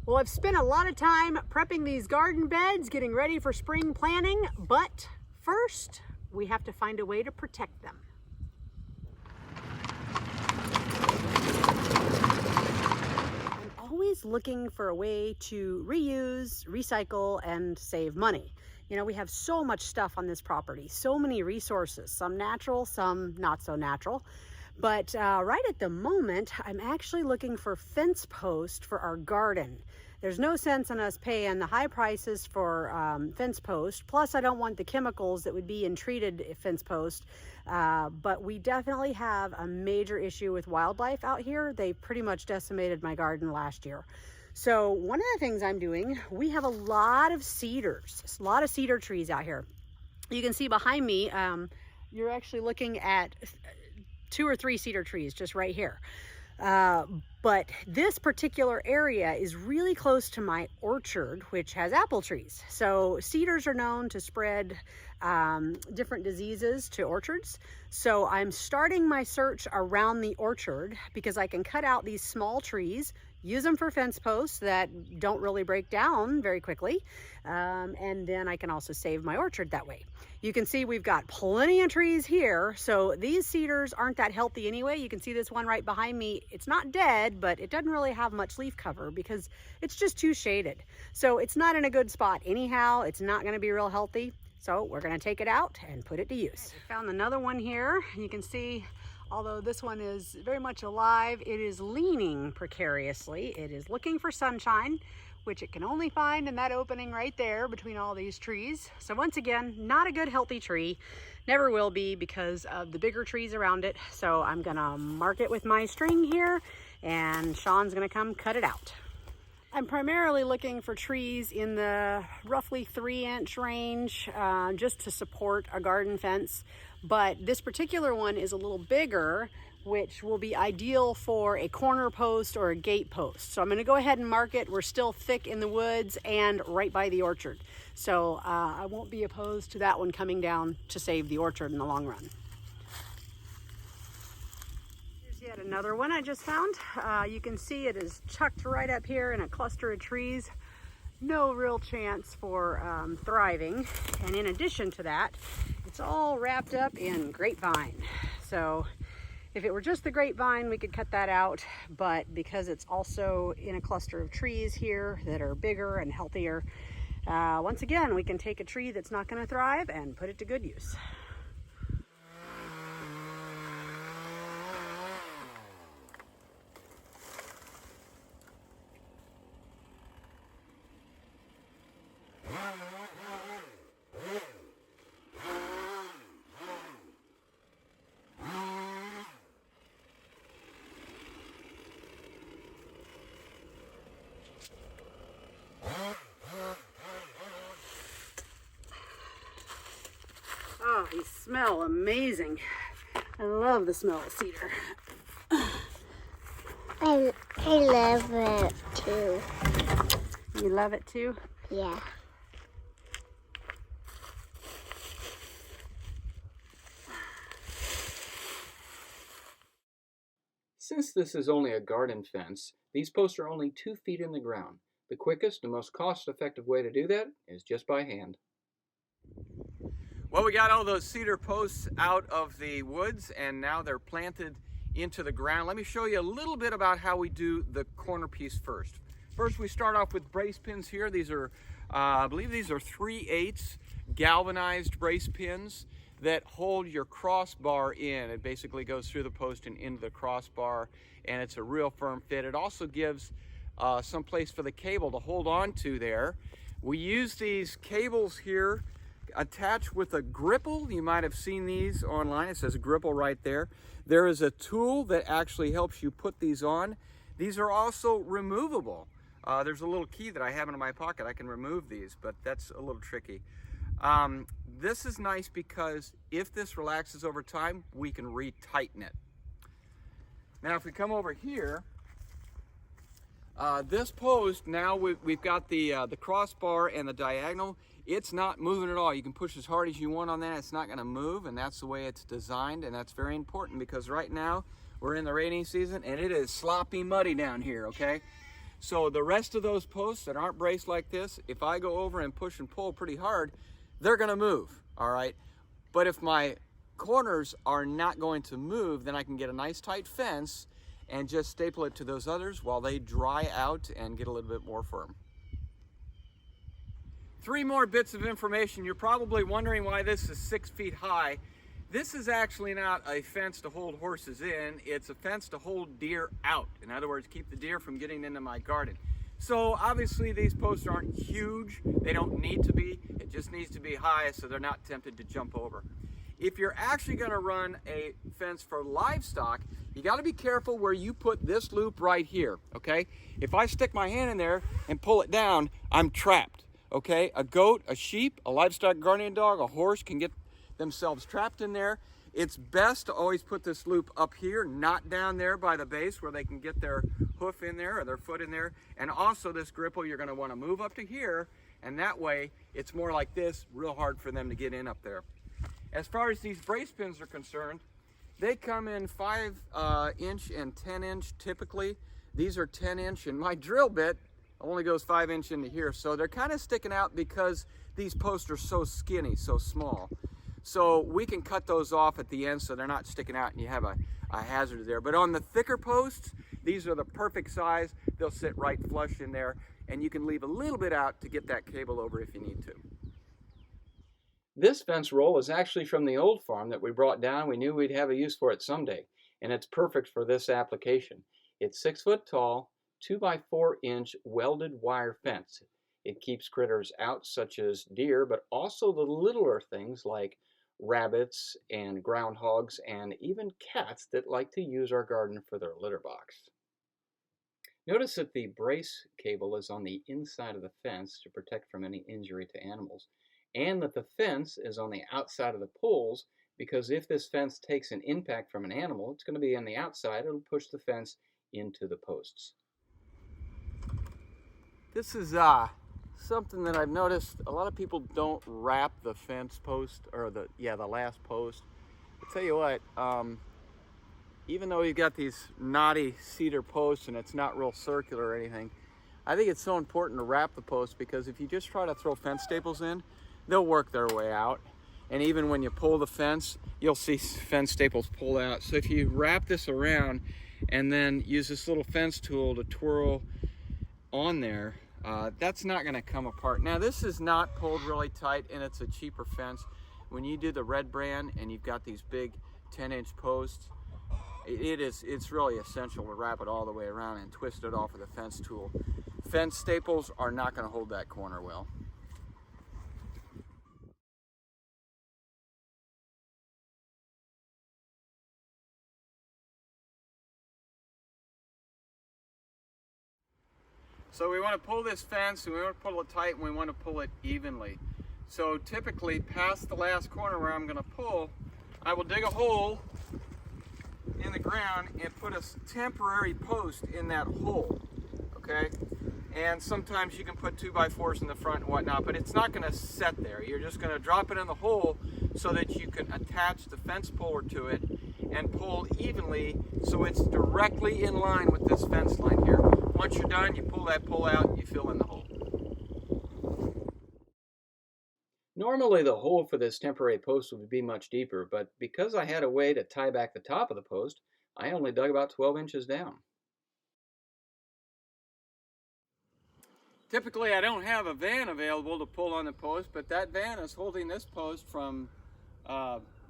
Well, I've spent a lot of time prepping these garden beds, getting ready for spring planting, but first we have to find a way to protect them. I'm always looking for a way to reuse, recycle, and save money. You know, we have so much stuff on this property, so many resources, some natural, some not so natural. But right at the moment, I'm actually looking for fence posts for our garden. There's no sense in us paying the high prices for fence posts. Plus, I don't want the chemicals that would be in treated fence posts. But we definitely have a major issue with wildlife out here. They pretty much decimated my garden last year. So one of the things I'm doing, we have a lot of cedars, a lot of cedar trees out here. You can see behind me, you're actually looking at 2 or 3 cedar trees just right here. But this particular area is really close to my orchard, which has apple trees. So cedars are known to spread different diseases to orchards. So I'm starting my search around the orchard because I can cut out these small trees, use them for fence posts that don't really break down very quickly. And then I can also save my orchard that way. You can see we've got plenty of trees here. So these cedars aren't that healthy anyway. You can see this one right behind me. It's not dead, but it doesn't really have much leaf cover because it's just too shaded. So it's not in a good spot anyhow. It's not gonna be real healthy. So we're gonna take it out and put it to use. I found another one here. You can see, although this one is very much alive, it is leaning precariously. It is looking for sunshine, which it can only find in that opening right there between all these trees. So once again, not a good healthy tree. Never will be because of the bigger trees around it. So I'm gonna mark it with my string here and Sean's gonna come cut it out. I'm primarily looking for trees in the roughly 3-inch range just to support a garden fence. But this particular one is a little bigger, which will be ideal for a corner post or a gate post. So I'm gonna go ahead and mark it. We're still thick in the woods and right by the orchard. So I won't be opposed to that one coming down to save the orchard in the long run. Here's yet another one I just found. You can see it is chucked right up here in a cluster of trees. No real chance for thriving. And in addition to that, it's all wrapped up in grapevine. So if it were just the grapevine, we could cut that out, but because it's also in a cluster of trees here that are bigger and healthier, once again, we can take a tree that's not gonna thrive and put it to good use. Oh, these smell amazing. I love the smell of cedar. I love it too. You love it too? Yeah. Since this is only a garden fence, these posts are only 2 feet in the ground. The quickest and most cost-effective way to do that is just by hand. Well, we got all those cedar posts out of the woods and now they're planted into the ground. Let me show you a little bit about how we do the corner piece first. First, we start off with brace pins here. These are, I believe these are 3/8 galvanized brace pins that hold your crossbar in. It basically goes through the post and into the crossbar, and it's a real firm fit. It also gives some place for the cable to hold on to there. We use these cables here attached with a gripple. You might have seen these online. It says gripple right there. There is a tool that actually helps you put these on. These are also removable. There's a little key that I have in my pocket. I can remove these, but that's a little tricky. This is nice because if this relaxes over time, we can retighten it. Now, if we come over here, this post, now we've got the crossbar and the diagonal. It's not moving at all. You can push as hard as you want on that. It's not gonna move, and that's the way it's designed, and that's very important because right now we're in the rainy season and it is sloppy muddy down here, okay? So the rest of those posts that aren't braced like this, if I go over and push and pull pretty hard, they're gonna move, all right? But if my corners are not going to move, then I can get a nice tight fence and just staple it to those others while they dry out and get a little bit more firm. 3 more bits of information. You're probably wondering why this is 6 feet high. This is actually not a fence to hold horses in, it's a fence to hold deer out. In other words, keep the deer from getting into my garden. So obviously these posts aren't huge, they don't need to be, it just needs to be high so they're not tempted to jump over. If you're actually gonna run a fence for livestock, you gotta be careful where you put this loop right here, okay? If I stick my hand in there and pull it down, I'm trapped, okay? A goat, a sheep, a livestock guardian dog, a horse can get themselves trapped in there. It's best to always put this loop up here, not down there by the base where they can get their hoof in there or their foot in there. And also this gripple, you're gonna wanna move up to here, and that way it's more like this, real hard for them to get in up there. As far as these brace pins are concerned, they come in 5-inch and 10-inch typically. These are 10-inch, and my drill bit only goes 5-inch into here. So they're kind of sticking out because these posts are so skinny, so small. So we can cut those off at the end so they're not sticking out and you have a hazard there. But on the thicker posts, these are the perfect size. They'll sit right flush in there, and you can leave a little bit out to get that cable over if you need to. This fence roll is actually from the old farm that we brought down. We knew we'd have a use for it someday, and it's perfect for this application. It's 6 foot tall, 2 by 4-inch welded wire fence. It keeps critters out such as deer, but also the littler things like rabbits and groundhogs and even cats that like to use our garden for their litter box. Notice that the brace cable is on the inside of the fence to protect from any injury to animals, and that the fence is on the outside of the poles because if this fence takes an impact from an animal, it's going to be on the outside. It'll push the fence into the posts. This is something that I've noticed. A lot of people don't wrap the fence post, or the last post. I'll tell you what, even though you've got these knotty cedar posts and it's not real circular or anything, I think it's so important to wrap the post because if you just try to throw fence staples in, they'll work their way out. And even when you pull the fence, you'll see fence staples pull out. So if you wrap this around and then use this little fence tool to twirl on there, that's not going to come apart. Now this is not pulled really tight and it's a cheaper fence. When you do the red brand and you've got these big 10-inch posts, it's really essential to wrap it all the way around and twist it off with a fence tool. Fence staples are not going to hold that corner well. So we want to pull this fence, and we want to pull it tight, and we want to pull it evenly. So typically, past the last corner where I'm going to pull, I will dig a hole in the ground and put a temporary post in that hole, okay? And sometimes you can put 2x4s in the front and whatnot, but it's not going to set there. You're just going to drop it in the hole so that you can attach the fence puller to it and pull evenly so it's directly in line with this fence line here. Once you're done, you pull that pull out and you fill in the hole. Normally the hole for this temporary post would be much deeper, but because I had a way to tie back the top of the post, I only dug about 12 inches down. Typically I don't have a van available to pull on the post, but that van is holding this post from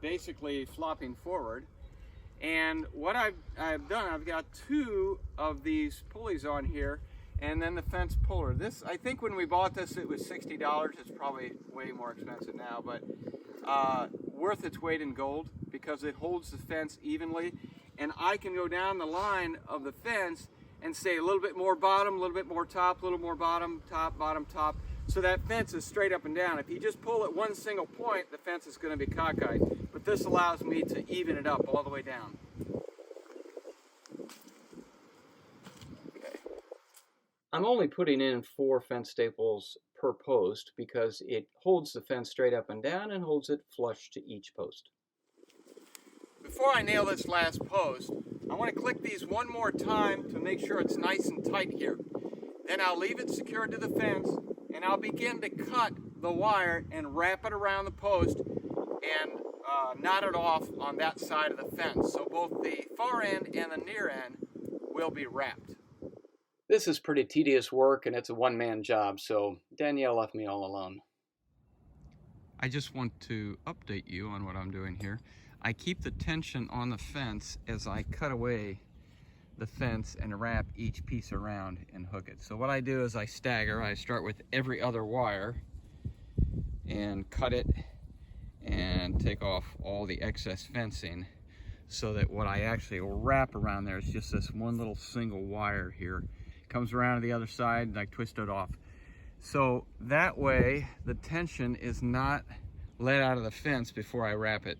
basically flopping forward. And what I've done, I've got 2 of these pulleys on here, and then the fence puller. This, I think when we bought this, it was $60. It's probably way more expensive now, but worth its weight in gold because it holds the fence evenly. And I can go down the line of the fence and say a little bit more bottom, a little bit more top, a little more bottom, top, so that fence is straight up and down. If you just pull at one single point, the fence is going to be cockeyed. But this allows me to even it up all the way down. Okay. I'm only putting in 4 fence staples per post because it holds the fence straight up and down and holds it flush to each post. Before I nail this last post, I want to click these one more time to make sure it's nice and tight here. Then I'll leave it secured to the fence, and I'll begin to cut the wire and wrap it around the post and knot it off on that side of the fence. So both the far end and the near end will be wrapped. This is pretty tedious work, and it's a one-man job, so Danielle left me all alone. I just want to update you on what I'm doing here. I keep the tension on the fence as I cut away the fence and wrap each piece around and hook it. So what I do is I stagger. I start with every other wire and cut it and take off all the excess fencing, so that what I actually will wrap around there is just this one little single wire here. It comes around to the other side and I twist it off. So that way the tension is not let out of the fence before I wrap it.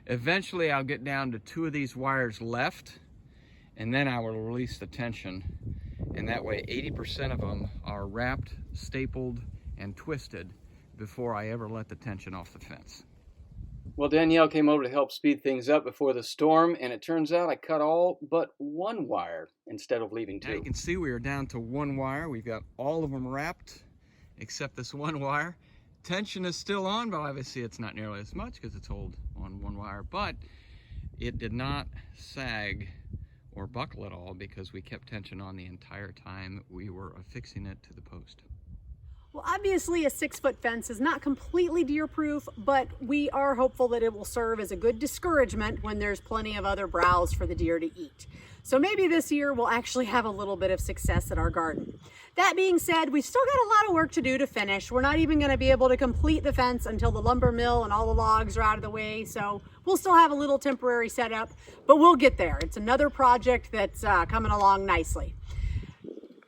Eventually I'll get down to 2 of these wires left, and then I will release the tension, and that way 80% of them are wrapped, stapled, and twisted before I ever let the tension off the fence. Well, Danielle came over to help speed things up before the storm, and it turns out I cut all but 1 wire instead of leaving 2. Now you can see we are down to 1 wire. We've got all of them wrapped except this 1 wire. Tension is still on, but obviously it's not nearly as much because it's held on 1 wire, but it did not sag or buckle at all because we kept tension on the entire time we were affixing it to the post. Well, obviously a 6-foot fence is not completely deer-proof, but we are hopeful that it will serve as a good discouragement when there's plenty of other browse for the deer to eat. So maybe this year we'll actually have a little bit of success at our garden. That being said, we've still got a lot of work to do to finish. We're not even going to be able to complete the fence until the lumber mill and all the logs are out of the way, so we'll still have a little temporary setup, but we'll get there. It's another project that's coming along nicely.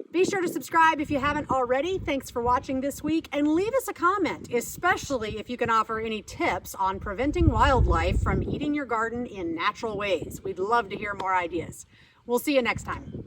Be sure to subscribe if you haven't already. Thanks for watching this week, and leave us a comment, especially if you can offer any tips on preventing wildlife from eating your garden in natural ways. We'd love to hear more ideas. We'll see you next time.